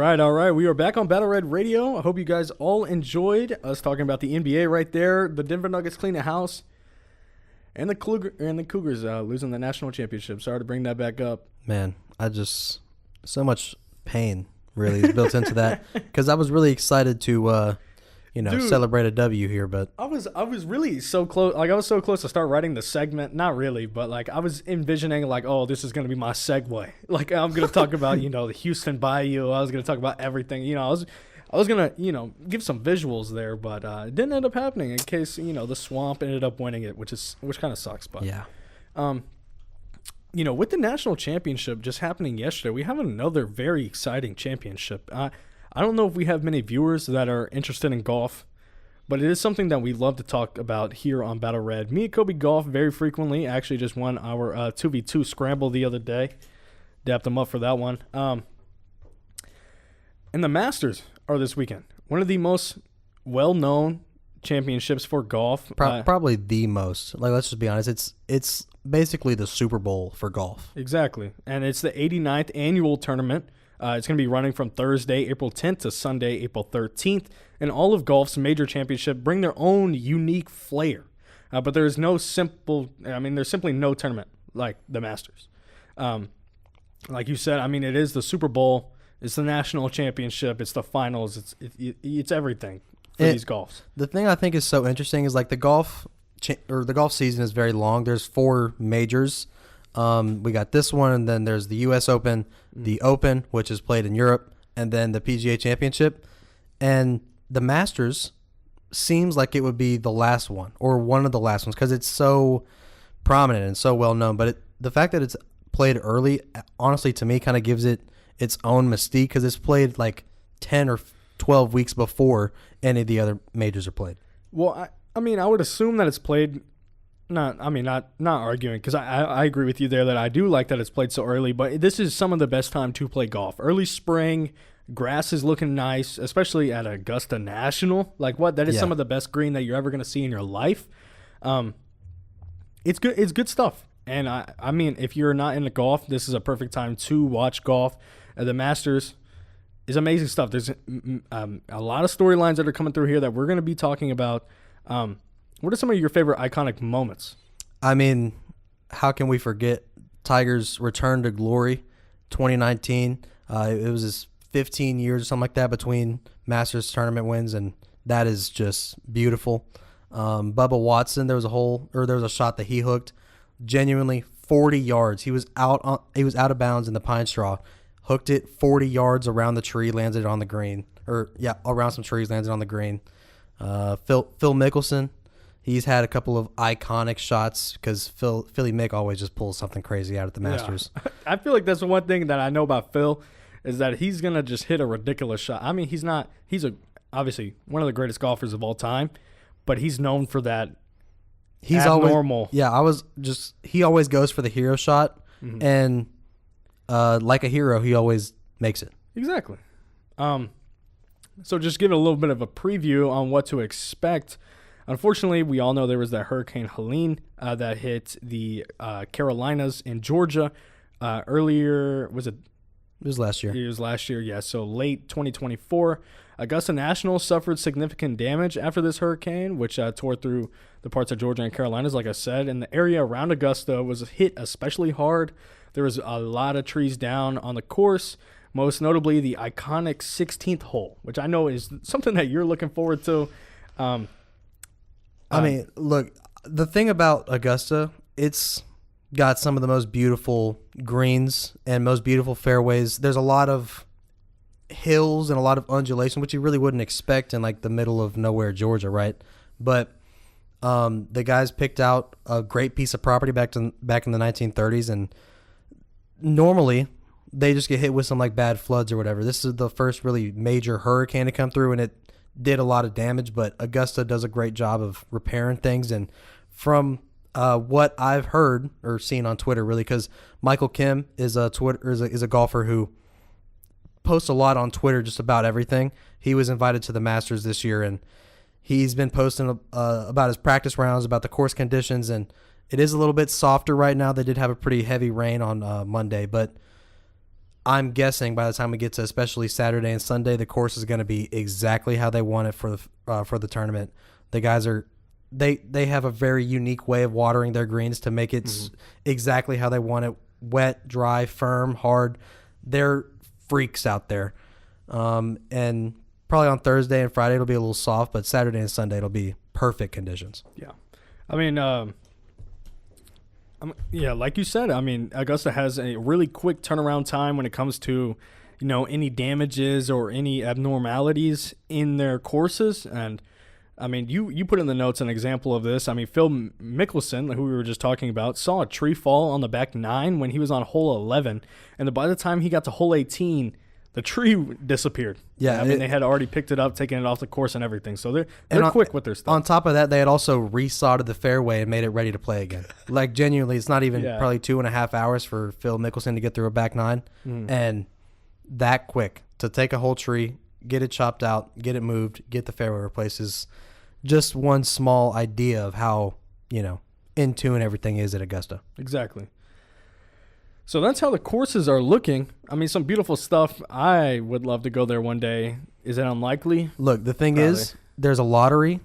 All right. We are back on Battle Red Radio. I hope you guys all enjoyed us talking about the NBA right there. The Denver Nuggets clean the house, and the Cougars losing the national championship. Sorry to bring that back up. Man, so much pain really is built into that because I was really excited to celebrate a W here, but I was really so close. Like I was so close to start writing the segment. Not really, but like I was envisioning like, oh, this is gonna be my segue. Like I'm gonna talk about the Houston Bayou. I was gonna talk about everything. I was gonna give some visuals there, but it didn't end up happening. In case the Swamp ended up winning it, which kind of sucks. But yeah. With the national championship just happening yesterday, we have another very exciting championship. I don't know if we have many viewers that are interested in golf, but it is something that we love to talk about here on Battle Red. Me and Coby golf very frequently. Actually just won our 2v2 scramble the other day. Dapped them up for that one. And the Masters are this weekend. One of the most well-known championships for golf. Probably the most. Like, let's just be honest. It's basically the Super Bowl for golf. Exactly. And it's the 89th annual tournament. It's going to be running from Thursday, April 10th to Sunday, April 13th. And all of golf's major championships bring their own unique flair. But there's simply no tournament like the Masters. Like you said, it is the Super Bowl. It's the national championship. It's the finals. It's everything for these golfs. The thing I think is so interesting is like the golf season is very long. There's 4 majors. We got this one, and then there's the U.S. Open, the Open, which is played in Europe, and then the PGA Championship. And the Masters seems like it would be the last one, or one of the last ones, because it's so prominent and so well known. But the fact that it's played early, honestly, to me, kind of gives it its own mystique, because it's played like 10 or 12 weeks before any of the other majors are played. Well, I would assume that it's played. Not arguing, because I agree with you there that I do like that it's played so early, but this is some of the best time to play golf. Early spring, grass is looking nice, especially at Augusta National. That is some of the best green that you're ever going to see in your life. It's good. It's good stuff. And if you're not into golf, this is a perfect time to watch golf. The Masters is amazing stuff. There's a lot of storylines that are coming through here that we're going to be talking about. What are some of your favorite iconic moments? How can we forget Tiger's return to glory, 2019? It was his 15 years or something like that between Masters tournament wins, and that is just beautiful. Bubba Watson, there was a shot that he hooked, genuinely 40 yards. He was out of bounds in the pine straw, hooked it 40 yards around the tree, landed on the green, around some trees, landed on the green. Phil Mickelson. He's had a couple of iconic shots because Philly Mick always just pulls something crazy out at the Masters. Yeah. I feel like that's the one thing that I know about Phil is that he's going to just hit a ridiculous shot. He's obviously one of the greatest golfers of all time, but he's known for that abnormal. He always goes for the hero shot, and like a hero, he always makes it. Exactly. So just give it a little bit of a preview on what to expect. Unfortunately, we all know there was that Hurricane Helen that hit the Carolinas in Georgia earlier. Was it? It was last year. It was last year, yeah. So late 2024. Augusta National suffered significant damage after this hurricane, which tore through the parts of Georgia and Carolinas, like I said. And the area around Augusta was hit especially hard. There was a lot of trees down on the course, most notably the iconic 16th hole, which I know is something that you're looking forward to. Look, the thing about Augusta, it's got some of the most beautiful greens and most beautiful fairways. There's a lot of hills and a lot of undulation, which you really wouldn't expect in like the middle of nowhere, Georgia, right? But the guys picked out a great piece of property back in the 1930s, and normally they just get hit with some like bad floods or whatever. This is the first really major hurricane to come through, and it did a lot of damage, but Augusta does a great job of repairing things. And from what I've heard or seen on Twitter, really, because Michael Kim is a golfer who posts a lot on Twitter just about everything. He was invited to the Masters this year, and he's been posting about his practice rounds, about the course conditions, and it is a little bit softer right now. They did have a pretty heavy rain on Monday, but I'm guessing by the time we get to especially Saturday and Sunday, the course is going to be exactly how they want it for the tournament. The guys they have a very unique way of watering their greens to make it exactly how they want it: wet, dry, firm, hard. They're freaks out there, and probably on Thursday and Friday it'll be a little soft, but Saturday and Sunday it'll be perfect conditions. Yeah, I mean, like you said, I mean, Augusta has a really quick turnaround time when it comes to, any damages or any abnormalities in their courses. And I mean, you put in the notes an example of this. I mean, Phil Mickelson, who we were just talking about, saw a tree fall on the back 9 when he was on hole 11, and by the time he got to hole 18, the tree disappeared. Yeah, I mean, they had already picked it up, taken it off the course and everything. So they're quick with their stuff. On top of that, they had also resodded the fairway and made it ready to play again. Like, genuinely, it's not even probably 2.5 hours for Phil Mickelson to get through a back 9. And that quick to take a whole tree, get it chopped out, get it moved, get the fairway replaced is just one small idea of how, in tune everything is at Augusta. Exactly. So that's how the courses are looking. I mean, some beautiful stuff. I would love to go there one day. Is it unlikely? Look, the thing is, there's a lottery.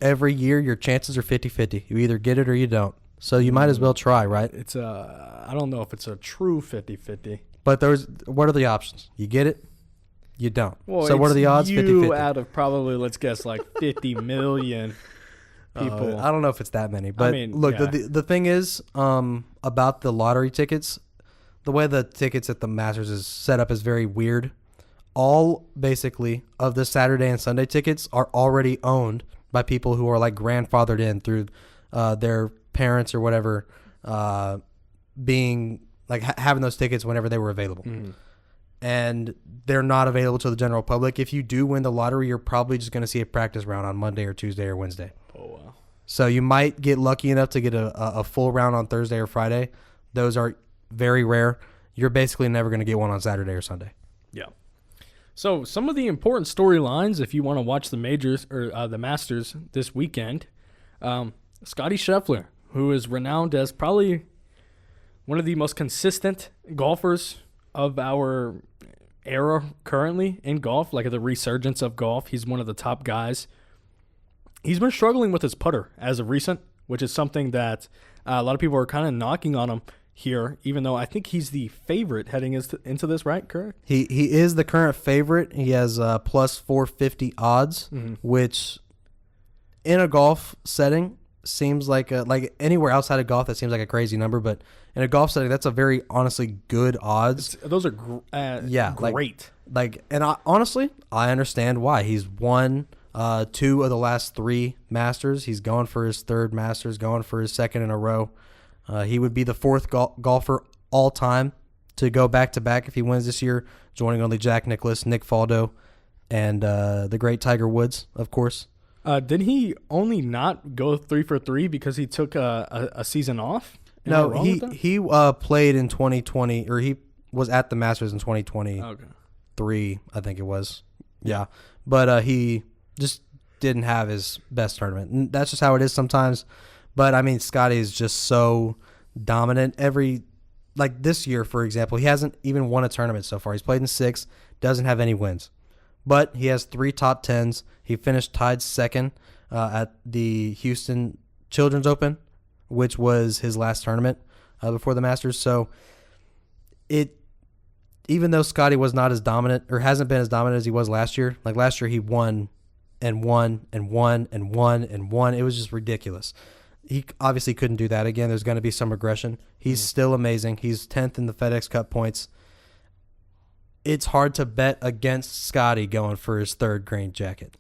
Every year, your chances are 50-50. You either get it or you don't. So you might as well try, right? It's I don't know if it's a true 50-50. But what are the options? You get it, you don't. Well, so what are the odds? 50-50. Out of probably, let's guess, like 50 million people. I don't know if it's that many. But look, the thing is, about the lottery tickets, the way the tickets at the Masters is set up is very weird. All, basically, of the Saturday and Sunday tickets are already owned by people who are, like, grandfathered in through their parents or whatever being, like, having those tickets whenever they were available. And they're not available to the general public. If you do win the lottery, you're probably just going to see a practice round on Monday or Tuesday or Wednesday. Oh, wow. So you might get lucky enough to get a full round on Thursday or Friday. Those are very rare. You're basically never going to get one on Saturday or Sunday. Yeah. So some of the important storylines, if you want to watch the majors or the Masters this weekend, Scottie Scheffler, who is renowned as probably one of the most consistent golfers of our era currently in golf, like the resurgence of golf. He's one of the top guys. He's been struggling with his putter as of recent, which is something that a lot of people are kind of knocking on him here, even though I think he's the favorite heading into this, right? Correct? He is the current favorite. He has plus 450 odds, which in a golf setting seems like anywhere outside of golf that seems like a crazy number, but in a golf setting that's a very honestly good odds. Those are great. And honestly, I understand why. He's won 2 of the last 3 Masters. He's going for his 3rd Masters, going for his 2nd in a row. He would be the 4th golfer all time to go back-to-back if he wins this year, joining only Jack Nicklaus, Nick Faldo, and the great Tiger Woods, of course. Did he only not go 3 for 3 because he took a season off? No, he played in 2020, or he was at the Masters in 2023, I think it was. Yeah. But he just didn't have his best tournament. And that's just how it is sometimes. But, I mean, Scottie is just so dominant. Like this year, for example, he hasn't even won a tournament so far. He's played in 6, doesn't have any wins. But he has 3 top 10s. He finished tied 2nd at the Houston Children's Open, which was his last tournament before the Masters. So, even though Scottie was not as dominant, or hasn't been as dominant as he was last year, like last year he won and won and won and won and won. It was just ridiculous. He obviously couldn't do that again. There's going to be some regression. He's still amazing. He's 10th in the FedEx Cup points. It's hard to bet against Scottie going for his 3rd green jacket.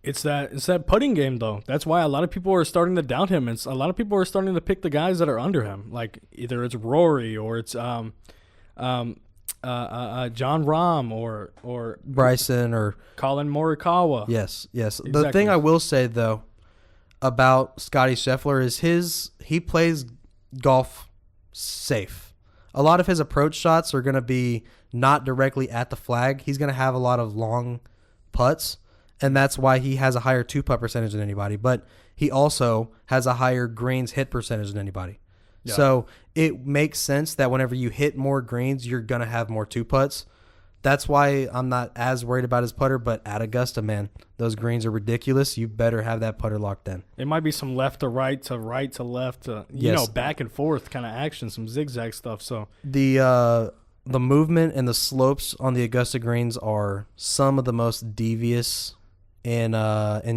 It's that putting game, though. That's why a lot of people are starting to doubt him. A lot of people are starting to pick the guys that are under him. Like either it's Rory or it's Jon Rahm or Bryson or Colin Morikawa. Yes. Exactly. The thing I will say, though, about Scottie Scheffler is he plays golf safe. A lot of his approach shots are going to be not directly at the flag. He's going to have a lot of long putts, and that's why he has a higher 2-putt percentage than anybody. But he also has a higher greens hit percentage than anybody. Yeah. So it makes sense that whenever you hit more greens, you're going to have more two putts. That's why I'm not as worried about his putter, but at Augusta, man, those greens are ridiculous. You better have that putter locked in. It might be some left to right to left to, back and forth kind of action, some zigzag stuff. So the movement and the slopes on the Augusta greens are some of the most devious in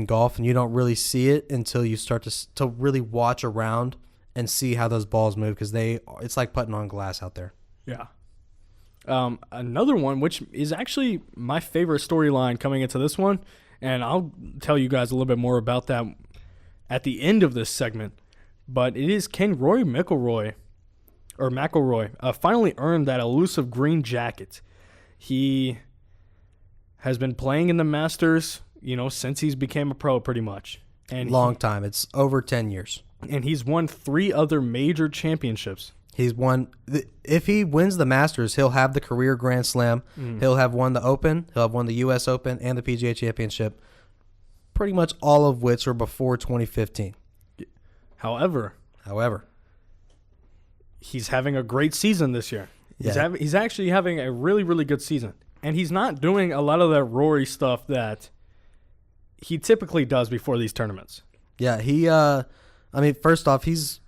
golf, and you don't really see it until you start to really watch around and see how those balls move, because it's like putting on glass out there. Yeah. Another one, which is actually my favorite storyline coming into this one, and I'll tell you guys a little bit more about that at the end of this segment, but it is, can Rory McIlroy finally earned that elusive green jacket? He has been playing in the Masters, since he's became a pro pretty much. And long time. It's over 10 years. And he's won 3 other major championships. He's won. If he wins the Masters, he'll have the career Grand Slam. He'll have won the Open. He'll have won the U.S. Open and the PGA Championship, pretty much all of which were before 2015. However, he's having a great season this year. Yeah. He's actually having a really, really good season. And he's not doing a lot of that Rory stuff that he typically does before these tournaments. Yeah, first off, he's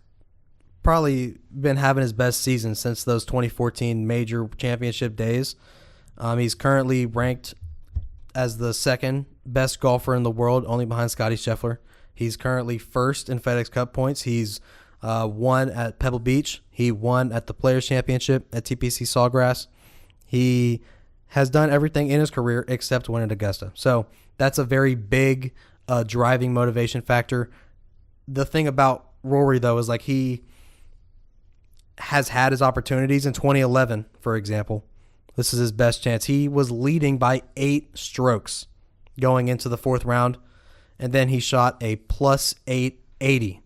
probably been having his best season since those 2014 major championship days. He's currently ranked as the second best golfer in the world, only behind Scottie Scheffler. He's currently first in FedEx Cup points. He's won at Pebble Beach. He won at the Players Championship at TPC Sawgrass. He has done everything in his career except win at Augusta. So that's a very big driving motivation factor. The thing about Rory, though, is he has had his opportunities. In 2011, for example. This is his best chance. He was leading by 8 strokes going into the 4th round, and then he shot a plus 880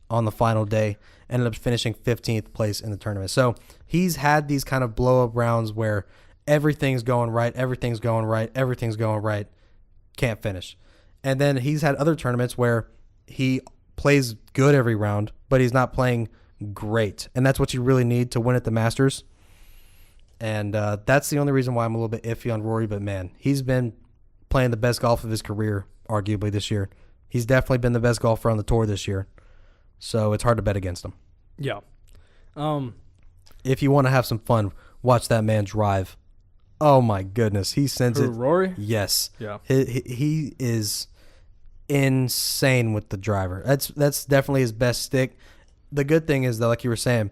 on the final day, ended up finishing 15th place in the tournament. So he's had these kind of blow-up rounds where everything's going right, can't finish. And then he's had other tournaments where he plays good every round, but he's not playing great. And that's what you really need to win at the Masters. And that's the only reason why I'm a little bit iffy on Rory. But, man, he's been playing the best golf of his career, arguably, this year. He's definitely been the best golfer on the tour this year. So it's hard to bet against him. Yeah. If you want to have some fun, watch that man drive. Oh, my goodness. He sends it. Rory? Yes. Yeah. He is insane with the driver. That's definitely his best stick. The good thing is, though, like you were saying,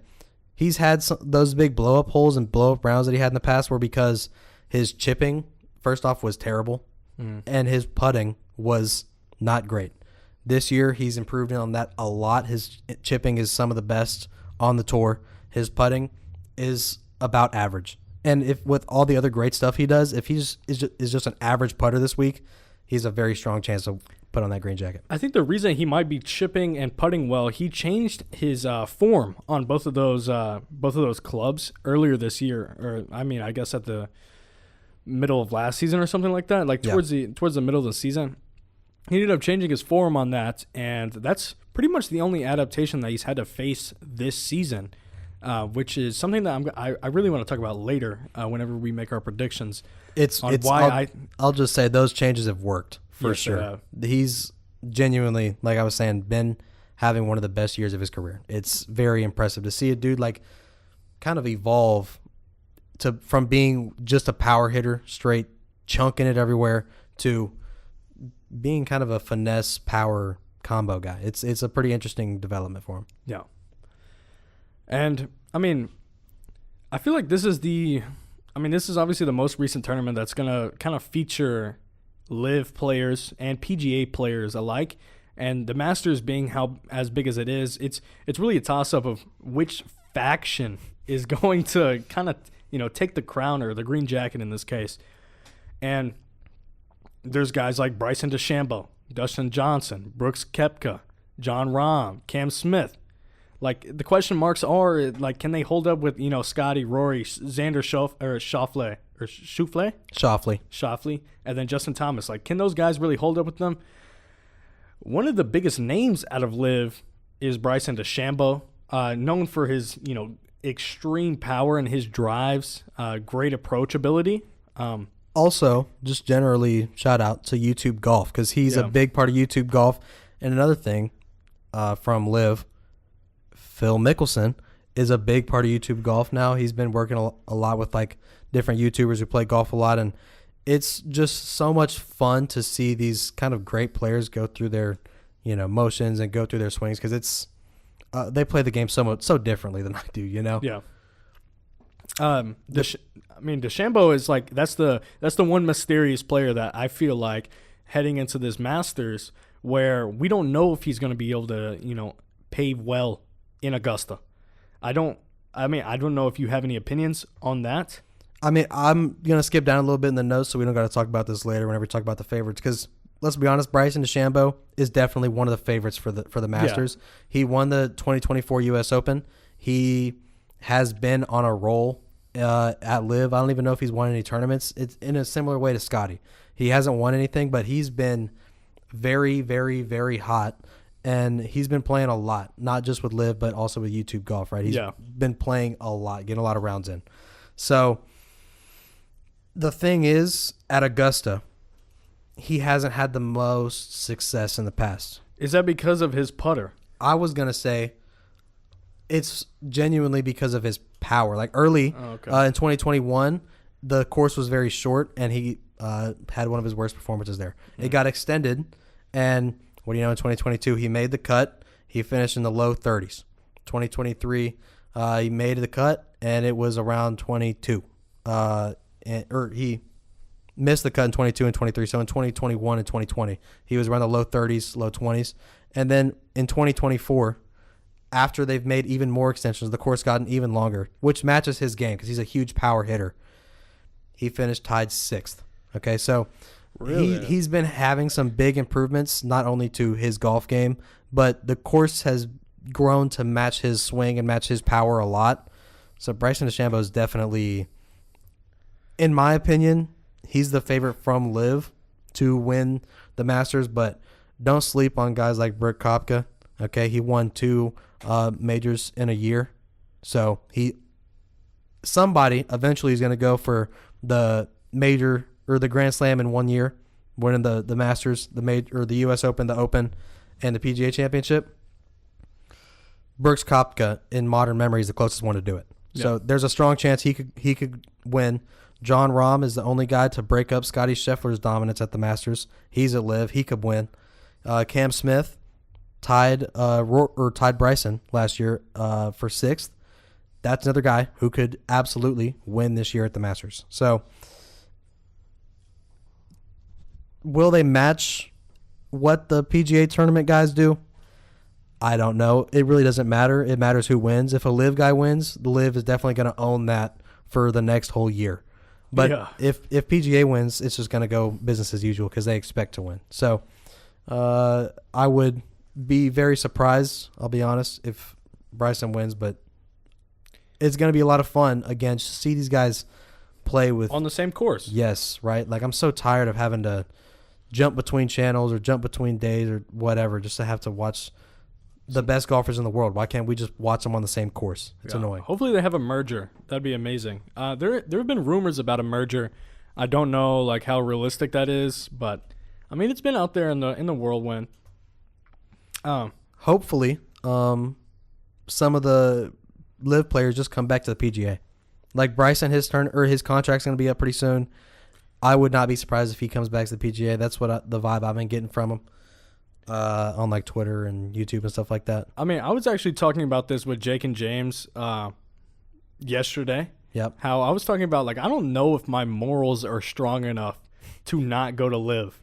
he's had those big blow-up holes and blow-up rounds that he had in the past were because his chipping, first off, was terrible, and his putting was not great. This year, he's improved on that a lot. His chipping is some of the best on the tour. His putting is about average. And if with all the other great stuff he does, if he's is just an average putter this week, he's a very strong chance to put on that green jacket. I think the reason he might be chipping and putting well, he changed his form on both of those clubs earlier this year, or I guess at the middle of last season or something like that. Towards the middle of the season, he ended up changing his form on that, and that's pretty much the only adaptation that he's had to face this season, which is something that I really want to talk about later whenever we make our predictions. I'll just say those changes have worked. For sure. He's genuinely, like I was saying, been having one of the best years of his career. It's very impressive to see a dude kind of evolve from being just a power hitter, straight chunking it everywhere, to being kind of a finesse power combo guy. It's a pretty interesting development for him. Yeah. And I feel like this is obviously the most recent tournament that's going to kind of feature LIV players and PGA players alike, and the Masters being as big as it is, it's really a toss-up of which faction is going to kind of take the crown or the green jacket in this case. And there's guys like Bryson DeChambeau, Dustin Johnson, Brooks Koepka, Jon Rahm, Cam Smith. The question marks are can they hold up with Scottie, Rory, Xander Schauffele, and then Justin Thomas. Can those guys really hold up with them? One of the biggest names out of LIV is Bryson DeChambeau. known for his, extreme power and his drives, great approachability. Also, just generally shout out to YouTube Golf because he's a big part of YouTube Golf. And another thing from LIV, Phil Mickelson is a big part of YouTube Golf now. He's been working a lot with like different YouTubers who play golf a lot, and it's just so much fun to see these kind of great players go through their motions and go through their swings because it's they play the game so differently than I do. Yeah. DeChambeau is like that's the one mysterious player that I feel like heading into this Masters where we don't know if he's going to be able to pave well in Augusta. I don't know if you have any opinions on that. I mean, I'm going to skip down a little bit in the notes so we don't got to talk about this later whenever we talk about the favorites because let's be honest, Bryson DeChambeau is definitely one of the favorites for the Masters. Yeah. He won the 2024 U.S. Open. He has been on a roll at LIV. I don't even know if he's won any tournaments. It's in a similar way to Scottie. He hasn't won anything, but he's been very, very, very hot. And he's been playing a lot, not just with LIV, but also with YouTube Golf, right? He's been playing a lot, getting a lot of rounds in. So the thing is, at Augusta, he hasn't had the most success in the past. Is that because of his putter? I was going to say it's genuinely because of his power. Like early in 2021, the course was very short, and he had one of his worst performances there. It got extended, and what do you know, in 2022, he made the cut. He finished in the low 30s. 2023, he made the cut, and it was around 22. He missed the cut in 22 and 23. So in 2021 and 2020, he was around the low 30s, low 20s. And then in 2024, after they've made even more extensions, the course gotten even longer, which matches his game because he's a huge power hitter. He finished tied 6th. Okay, so really? He's been having some big improvements, not only to his golf game, but the course has grown to match his swing and match his power a lot. So Bryson DeChambeau is definitely, in my opinion, he's the favorite from LIV to win the Masters, but don't sleep on guys like Brooks Koepka. Okay, he won 2 majors in a year. So somebody eventually is going to go for the major or the Grand Slam in 1 year, winning the Masters, the U.S. Open, the Open, and the PGA Championship. Brooks Koepka, in modern memory, is the closest one to do it. Yeah. So there's a strong chance he could win. Jon Rahm is the only guy to break up Scottie Scheffler's dominance at the Masters. He's at LIV. He could win. Cam Smith tied Bryson last year for 6th. That's another guy who could absolutely win this year at the Masters. So will they match what the PGA tournament guys do? I don't know. It really doesn't matter. It matters who wins. If a LIV guy wins, the LIV is definitely going to own that for the next whole year. But if PGA wins, it's just going to go business as usual because they expect to win. So I would be very surprised, I'll be honest, if Bryson wins. But it's going to be a lot of fun, again, to see these guys play with on the same course. Yes, right? Like I'm so tired of having to jump between channels or jump between days or whatever just to have to watch the best golfers in the world. Why can't we just watch them on the same course? It's annoying. Hopefully they have a merger. That'd be amazing. There have been rumors about a merger. I don't know like how realistic that is, but I mean it's been out there in the whirlwind. Hopefully, some of the LIV players just come back to the PGA. Like Bryson, his contract's going to be up pretty soon. I would not be surprised if he comes back to the PGA. That's what the vibe I've been getting from him on like Twitter and YouTube and stuff like that. I mean, I was actually talking about this with Jake and James yesterday. Yep. How I was talking about like I don't know if my morals are strong enough to not go to LIV.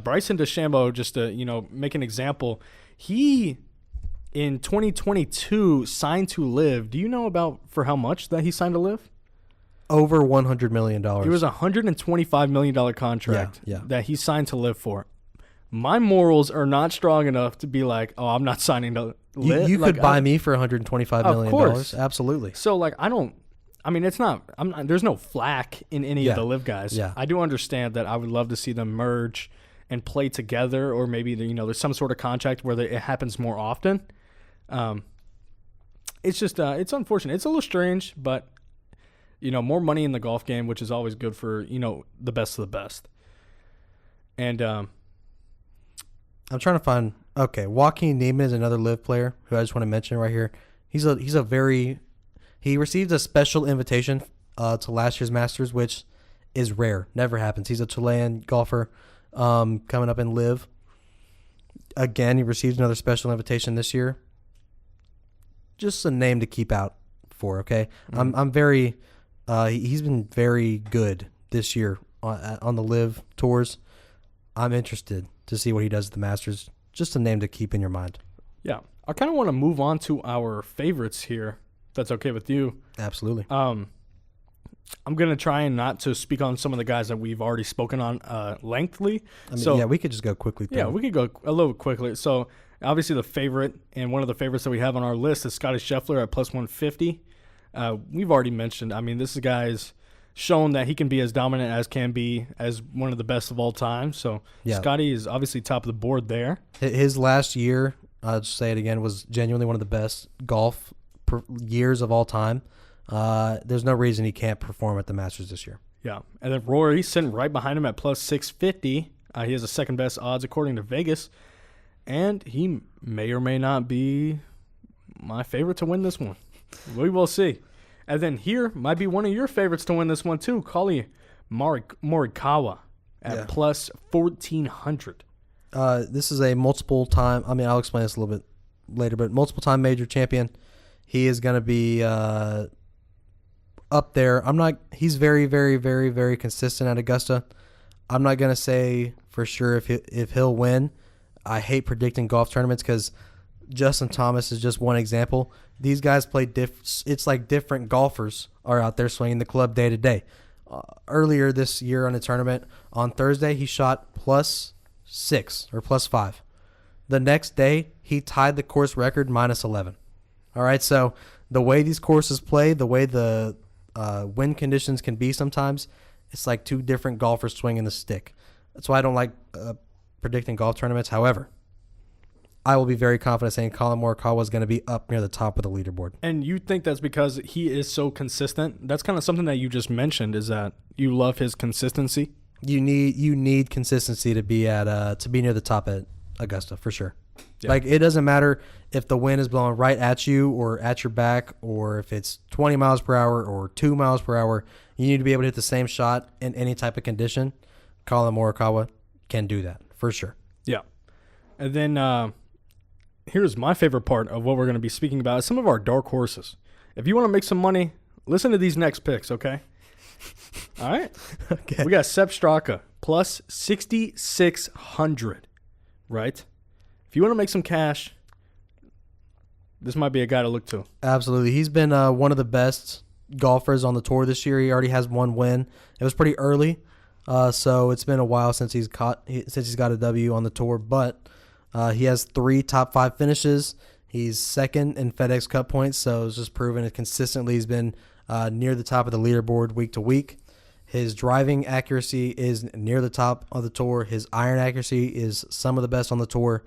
Bryson DeChambeau, just to make an example, he in 2022 signed to LIV. Do you know about for how much that he signed to LIV? Over $100 million. It was a $125 million contract that he signed to LIV for. My morals are not strong enough to be like, oh, I'm not signing to LIV. You could buy me for $125 million. Of course. Absolutely. So, like, it's not, there's no flack in any of the LIV guys. Yeah. I do understand that I would love to see them merge and play together, or maybe, there's some sort of contract where it happens more often. it's just it's unfortunate. It's a little strange, but more money in the golf game, which is always good for the best of the best. And I'm trying to find. Okay, Joaquin Niemann is another LIV player who I just want to mention right here. He received a special invitation to last year's Masters, which is rare. Never happens. He's a Chilean golfer coming up in LIV. Again, he received another special invitation this year. Just a name to keep out for, okay? Mm-hmm. He's been very good this year on the LIV tours. I'm interested to see what he does at the Masters. Just a name to keep in your mind. Yeah. I kind of want to move on to our favorites here, if that's okay with you. Absolutely. I'm going to try and not to speak on some of the guys that we've already spoken on lengthily. We could just go quickly through. Yeah, we could go a little quickly. So, obviously the favorite, and one of the favorites that we have on our list is Scottie Scheffler at plus 150. We've already mentioned, this guy's shown that he can be as dominant as can be, as one of the best of all time. So, yeah. Scottie is obviously top of the board there. His last year, I'll just say it again, was genuinely one of the best golf years of all time. There's no reason he can't perform at the Masters this year. Yeah. And then Rory sitting right behind him at plus 650. He has the second best odds according to Vegas. And he may or may not be my favorite to win this one. We will see. And then here might be one of your favorites to win this one too. Colin Morikawa at plus 1,400. This is a multiple-time, I'll explain this a little bit later, but multiple-time major champion. He is going to be up there. He's very, very, very, very consistent at Augusta. I'm not going to say for sure if he'll win. I hate predicting golf tournaments because Justin Thomas is just one example. These guys play it's like different golfers are out there swinging the club day to day. Earlier this year on a tournament, on Thursday, he shot plus 6 or plus 5. The next day, he tied the course record minus 11. All right, so the way these courses play, the way the wind conditions can be sometimes, it's like two different golfers swinging the stick. That's why I don't like predicting golf tournaments. However, I will be very confident saying Colin Morikawa is going to be up near the top of the leaderboard. And you think that's because he is so consistent? That's kind of something that you just mentioned, is that you love his consistency? You need consistency to be near the top at Augusta for sure. Yeah. Like, it doesn't matter if the wind is blowing right at you or at your back, or if it's 20 miles per hour or 2 miles per hour. You need to be able to hit the same shot in any type of condition. Colin Morikawa can do that for sure. Yeah. And then here's my favorite part of what we're going to be speaking about, is some of our dark horses. If you want to make some money, listen to these next picks, okay? All right? Okay. We got Sepp Straka, plus 6,600, right? If you want to make some cash, this might be a guy to look to. Absolutely. He's been one of the best golfers on the tour this year. He already has one win. It was pretty early, so it's been a while since he's got a W on the tour, but he has 3 top 5 finishes. He's second in FedEx Cup points, so it's just proven it consistently. He's been near the top of the leaderboard week to week. His driving accuracy is near the top of the tour. His iron accuracy is some of the best on the tour.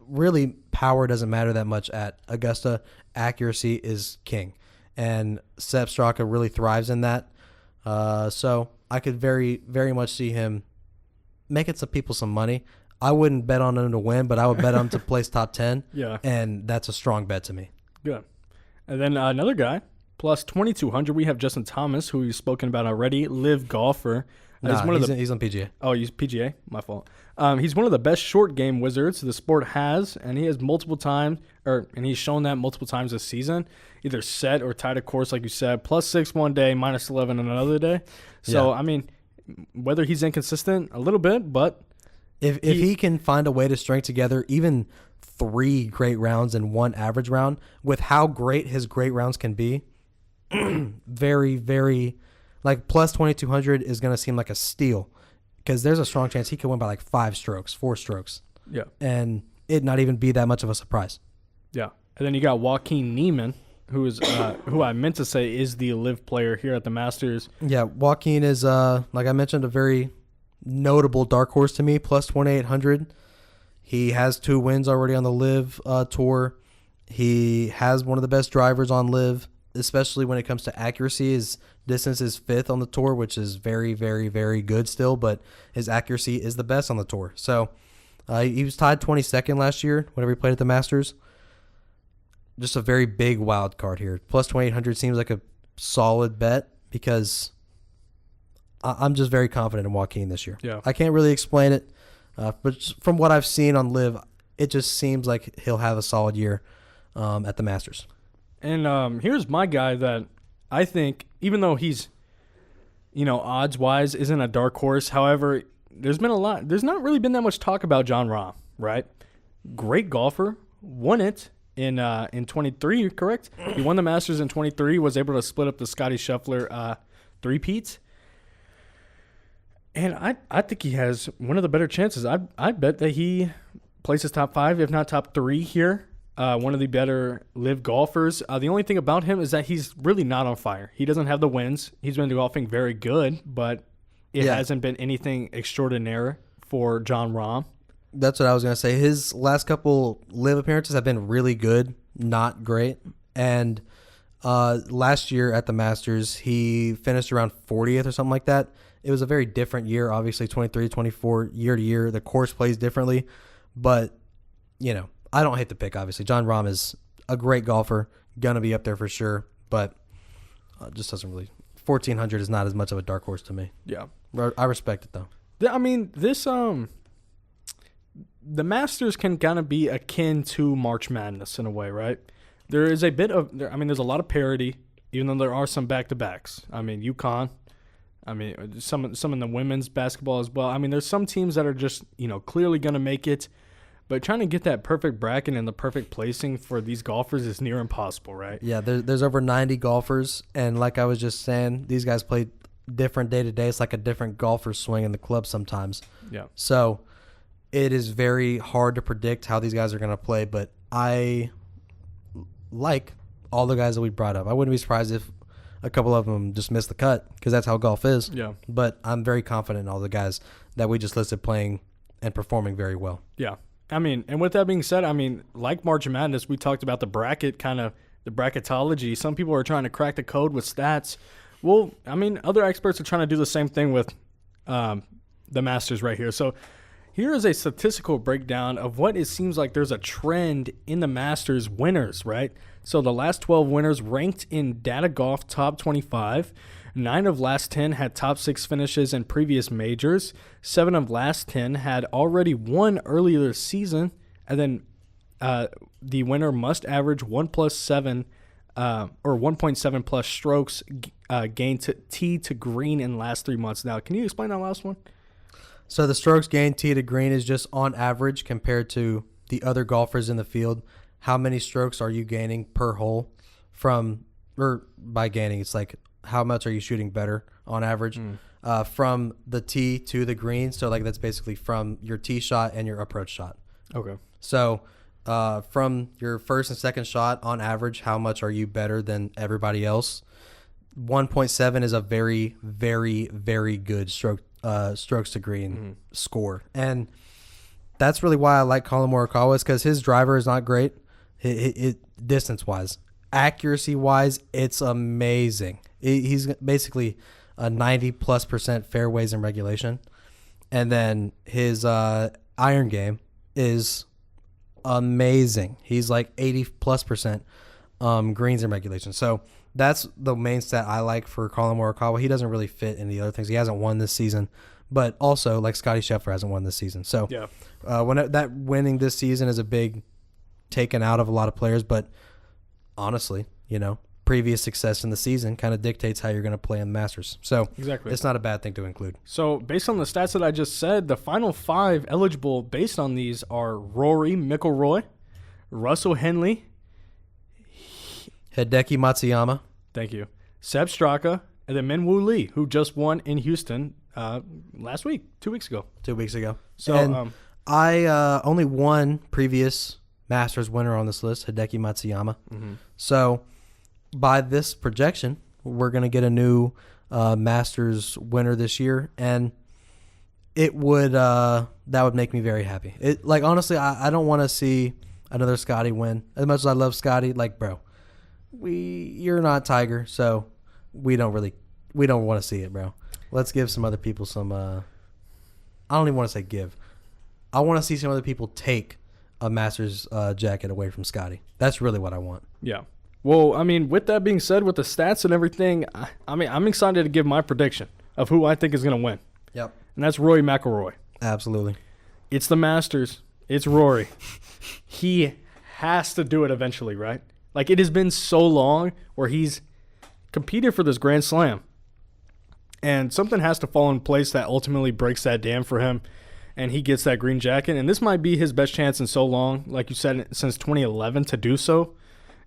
Really, power doesn't matter that much at Augusta. Accuracy is king. And Sepp Straka really thrives in that. So I could very, very much see him making some people some money. I wouldn't bet on him to win, but I would bet on him to place top 10. Yeah. And that's a strong bet to me. Good. And then another guy, plus 2,200, we have Justin Thomas, who we've spoken about already, LIV golfer. He's on PGA. Oh, he's PGA? My fault. He's one of the best short game wizards the sport has, and he has he's shown that multiple times this season, either set or tied a course, like you said, plus 6 one day, minus 11 another day. So, yeah. Whether he's inconsistent a little bit, but if he can find a way to string together even 3 great rounds and 1 average round, with how great his great rounds can be, very, very, plus 2,200 is going to seem like a steal, because there's a strong chance he could win by 5 strokes, 4 strokes. Yeah. And it not even be that much of a surprise. Yeah. And then you got Joaquin Niemann, who is who I meant to say is the LIV player here at the Masters. Yeah, Joaquin is, like I mentioned, a very notable dark horse to me, plus 2,800. He has 2 wins already on the LIV tour. He has one of the best drivers on LIV, especially when it comes to accuracy. His distance is 5th on the tour, which is very, very, very good still, but his accuracy is the best on the tour. So he was tied 22nd last year whenever he played at the Masters. Just a very big wild card here. Plus 2,800 seems like a solid bet because I'm just very confident in Joaquin this year. Yeah. I can't really explain it, but from what I've seen on LIV, it just seems like he'll have a solid year at the Masters. And here's my guy that I think, even though he's, odds-wise isn't a dark horse, however, there's not really been that much talk about Jon Rahm, right? Great golfer, won it in 23, correct? He won the Masters in 23, was able to split up the Scottie Scheffler three-peats. And I think he has one of the better chances. I bet that he places top 5, if not top 3 here. One of the better LIV golfers. The only thing about him is that he's really not on fire. He doesn't have the wins. He's been golfing very good, but it hasn't been anything extraordinary for Jon Rahm. That's what I was going to say. His last couple LIV appearances have been really good, not great. And last year at the Masters, he finished around 40th or something like that. It was a very different year, obviously, 23, 24, year to year. The course plays differently. But, I don't hate the pick, obviously. Jon Rahm is a great golfer, going to be up there for sure, but just doesn't really. 1,400 is not as much of a dark horse to me. Yeah. I respect it, though. I mean, the Masters can kind of be akin to March Madness in a way, right? There is a bit of, there's a lot of parity, even though there are some back-to-backs. UConn. Some in the women's basketball as well. There's some teams that are just, clearly going to make it. But trying to get that perfect bracket and the perfect placing for these golfers is near impossible, right? Yeah, there's over 90 golfers, and like I was just saying, these guys play different day to day. It's like a different golfer swing in the club sometimes. Yeah. So it is very hard to predict how these guys are going to play, but I like all the guys that we brought up. I wouldn't be surprised if a couple of them just missed the cut because that's how golf is. Yeah. But I'm very confident in all the guys that we just listed playing and performing very well. Yeah. And with that being said, like March Madness, we talked about the bracket, kind of the bracketology. Some people are trying to crack the code with stats. Well, other experts are trying to do the same thing with the Masters right here. So here is a statistical breakdown of what it seems like there's a trend in the Masters winners, right? So the last 12 winners ranked in Data Golf Top 25. 9 of last 10 had top 6 finishes in previous majors. 7 of last 10 had already won earlier this season. And then the winner must average 1+7 or 1.7 plus strokes gained to tee to green in the last 3 months. Now, can you explain that last one? So the strokes gained tee to green is just on average compared to the other golfers in the field. How many strokes are you gaining per hole by gaining? It's like, how much are you shooting better on average from the tee to the green? So that's basically from your tee shot and your approach shot. Okay. So from your first and second shot on average, how much are you better than everybody else? 1.7 is a very, very, very good strokes to green score. And that's really why I like Colin Morikawa, is because his driver is not great distance-wise. Accuracy-wise, it's amazing. He's basically a 90+% fairways in regulation. And then his iron game is amazing. He's like 80+% greens in regulation. So that's the main stat I like for Colin Morikawa. He doesn't really fit in the other things. He hasn't won this season. But also, like Scottie Scheffler hasn't won this season. So yeah. That winning this season is a big taken out of a lot of players. But honestly, previous success in the season kind of dictates how you're going to play in the Masters. So exactly, it's not a bad thing to include. So based on the stats that I just said, the final 5 eligible based on these are Rory McIlroy, Russell Henley, Hideki Matsuyama. Thank you. Sepp Straka, and then Min-Woo Lee, who just won in Houston last week, 2 weeks ago. 2 weeks ago. So and I only one previous Masters winner on this list, Hideki Matsuyama. Mm-hmm. So by this projection, we're going to get a new Masters winner this year, and it would that would make me very happy. Honestly, I don't want to see another Scottie win. As much as I love Scottie, like, bro, you're not Tiger, so we don't want to see it, bro. Let's give some other people some. I don't even want to say give. I want to see some other people take a Masters jacket away from Scottie. That's really what I want. Yeah. Well, I mean, with that being said, with the stats and everything, I mean, I'm excited to give my prediction of who I think is going to win. Yep. And that's Rory McIlroy. Absolutely. It's the Masters. It's Rory. He has to do it eventually, right? Like, it has been so long where he's competed for this Grand Slam. And something has to fall in place that ultimately breaks that dam for him, and he gets that green jacket. And this might be his best chance in so long, like you said, since 2011 to do so.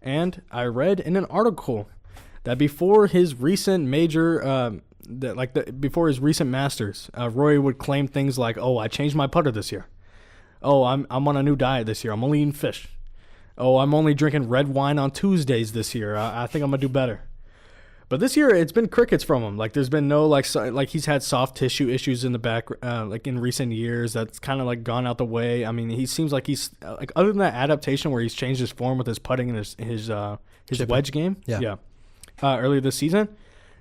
And I read in an article that before his recent major, before his recent Masters, Rory would claim things like, "Oh, I changed my putter this year. Oh, I'm on a new diet this year. I'm only eating fish. Oh, I'm only drinking red wine on Tuesdays this year. I think I'm gonna do better." But this year, it's been crickets from him. Like, there's been no, like he's had soft tissue issues in the back, like in recent years. That's kind of like gone out the way. I mean, he seems like he's, like, other than that adaptation where he's changed his form with his putting and his wedge game. Yeah. Earlier this season,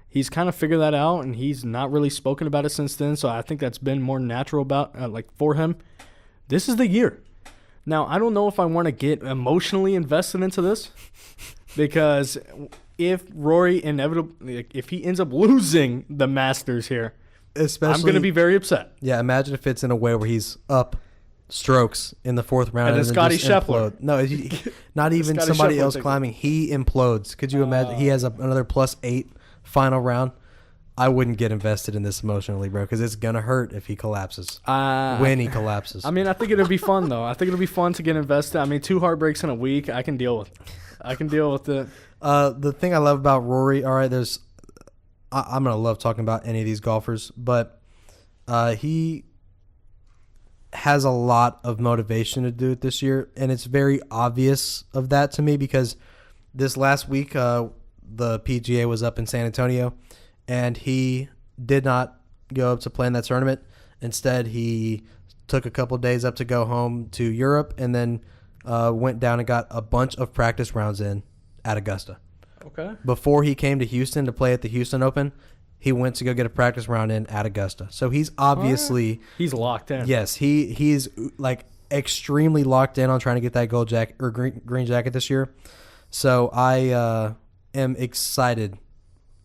he's kind of figured that out, and he's not really spoken about it since then. So I think that's been more natural for him. This is the year. Now, I don't know if I want to get emotionally invested into this because if Rory inevitably, if he ends up losing the Masters here, I'm going to be very upset. Yeah, imagine if it's in a way where he's up strokes in the fourth round and then Scottie Scheffler. No, not even Scottie somebody Scheffler else climbing. He implodes. Could you imagine? He has another +8 final round. I wouldn't get invested in this emotionally, bro, because it's going to hurt if he collapses. When he collapses. I mean, I think it'll be fun, though. I think it'll be fun to get invested. I mean, 2 heartbreaks in a week, I can deal with. it. The thing I love about Rory, all right, I'm going to love talking about any of these golfers, but he has a lot of motivation to do it this year, and it's very obvious of that to me because this last week the PGA was up in San Antonio, and he did not go up to play in that tournament. Instead, he took a couple days up to go home to Europe and then went down and got a bunch of practice rounds in at Augusta. Okay. Before he came to Houston to play at the Houston Open, he went to go get a practice round in at Augusta. So he's obviously... He's locked in. Yes, he's like extremely locked in on trying to get that gold jacket or green jacket this year. So I am excited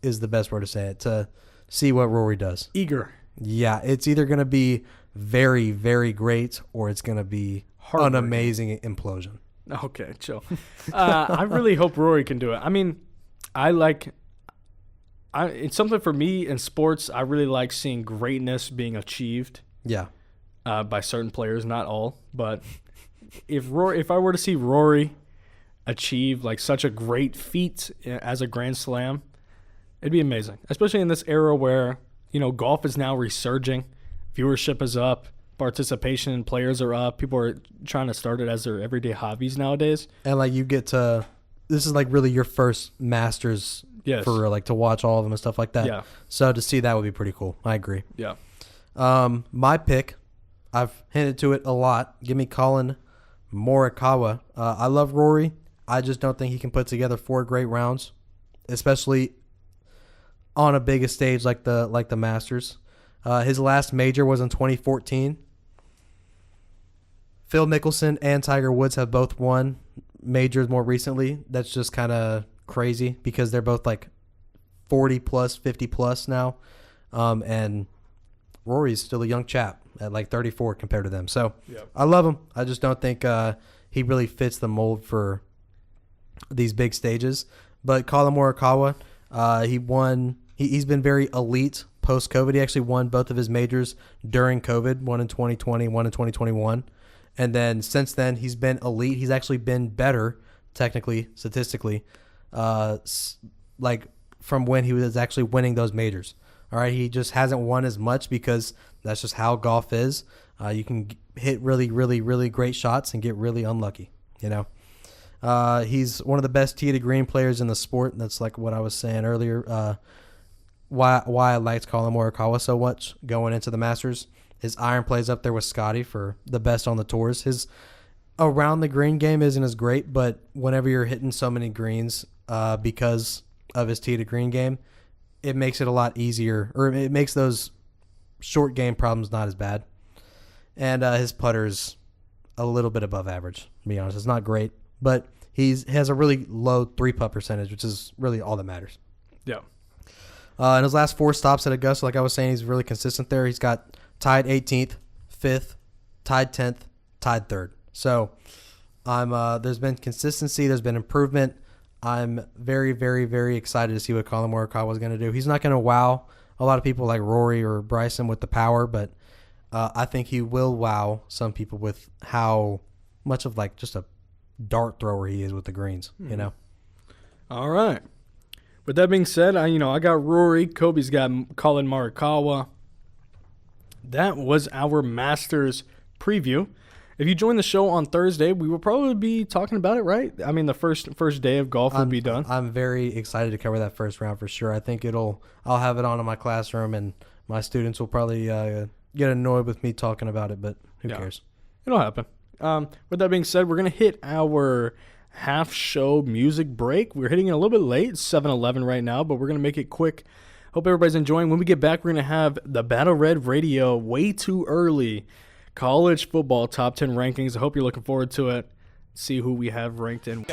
is the best word to say it, to see what Rory does. Eager. Yeah, it's either going to be very, very great or it's going to be an amazing implosion. Okay, chill. I really hope Rory can do it. I mean, it's something for me in sports. I really like seeing greatness being achieved. Yeah. By certain players, not all. But if I were to see Rory achieve like such a great feat as a Grand Slam, it'd be amazing, especially in this era where, golf is now resurging. Viewership is up. Participation in players are up. People are trying to start it as their everyday hobbies nowadays. And, like, you get to – this is, like, really your first Masters for, like, to watch all of them and stuff like that. Yeah. So to see that would be pretty cool. I agree. Yeah. My pick, I've hinted to it a lot. Give me Colin Morikawa. I love Rory. I just don't think he can put together 4 great rounds, especially – on a bigger stage like the Masters. His last major was in 2014. Phil Mickelson and Tiger Woods have both won majors more recently. That's just kind of crazy because they're both like 40 plus, 50 plus now. And Rory's still a young chap at like 34 compared to them. So I love him. I just don't think he really fits the mold for these big stages. But Colin Morikawa, he won. He's been very elite post-COVID. He actually won both of his majors during COVID, one in 2020, one in 2021. And then since then, he's been elite. He's actually been better, technically, statistically, like from when he was actually winning those majors. All right, he just hasn't won as much because that's just how golf is. You can hit really, really, really great shots and get really unlucky, He's one of the best tee to green players in the sport. That's like what I was saying earlier. Why I liked Colin Morikawa so much going into the Masters. His iron plays up there with Scottie for the best on the tours. around the green game isn't as great, but whenever you're hitting so many greens because of his tee to green game, it makes it a lot easier, or it makes those short game problems not as bad. And his putter's a little bit above average, to be honest. It's not great, but he has a really low 3-putt percentage, which is really all that matters. Yeah. In his last 4 stops at Augusta, like I was saying, he's really consistent there. He's got tied 18th, 5th, tied 10th, tied 3rd. So there's been consistency. There's been improvement. I'm very, very, very excited to see what Colin Morikawa is going to do. He's not going to wow a lot of people like Rory or Bryson with the power, but I think he will wow some people with how much of like just a dart thrower he is with the greens, you know? All right. With that being said, I got Rory. Kobe's got Colin Morikawa. That was our Masters preview. If you join the show on Thursday, we will probably be talking about it, right? I mean, the first day of golf will be done. I'm very excited to cover that first round for sure. I think I'll have it on in my classroom, and my students will probably get annoyed with me talking about it, but who cares? It'll happen. With that being said, we're going to hit our half-show music break. We're hitting it a little bit late. It's 7:11 right now, but we're going to make it quick. Hope everybody's enjoying. When we get back, we're going to have the Battle Red Radio way too early college football top 10 rankings. I hope you're looking forward to it. See who we have ranked in.